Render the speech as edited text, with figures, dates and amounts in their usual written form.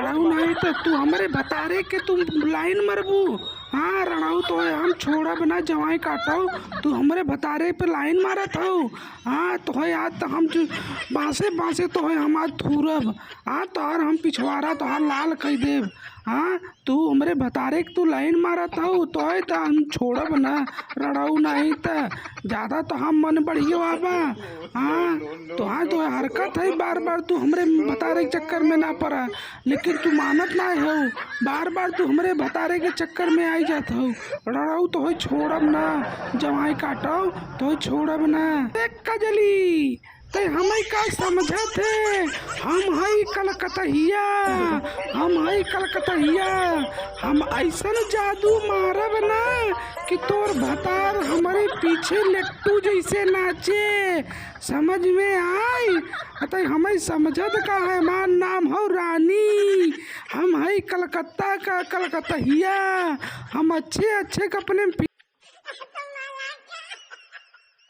रड़ाऊ नहीं तो तू हमरे बतारे के तुम लाइन मरबू। हाँ रड़ाऊ तो है हम छोड़ा बना जवाई काटो, तू हमरे बतारे पे लाइन मारत हो। हाँ तो है आज तो हम जो बांसे बांसे तो है हम आज थूरब। हाँ तोहर हम पिछवाड़ा तोहर लाल कह देव। हाँ तू हमरे बतारे के तू लाइन मारत हो तो है तो हम छोड़ब ना रड़ाऊ नहीं तो ज़्यादा तो हम मन बढ़िया बाबा। हाँ तो हाँ तो हरकत है बार बार तू हमरे बतारे के चक्कर में ना पड़ा, लेकिन तू मानत ना हो, बार बार तू हमरे बतारे के चक्कर में आई जात हो। रड़ाऊ तो है छोड़ब ना जवाई काटो तो छोड़ब ना। देख कजली ते हमें का समझत है, हम हई कलकतहिया, हम हई कलकतहिया, हम ऐसा जादू मारब ना कि तोर भतार हमारे पीछे लट्टू जैसे नाचे, समझ में आई। अतः हमें समझत का है, हमार नाम हो रानी, हम हई कलकत्ता का कलकतहिया, हम अच्छे अच्छे कपड़े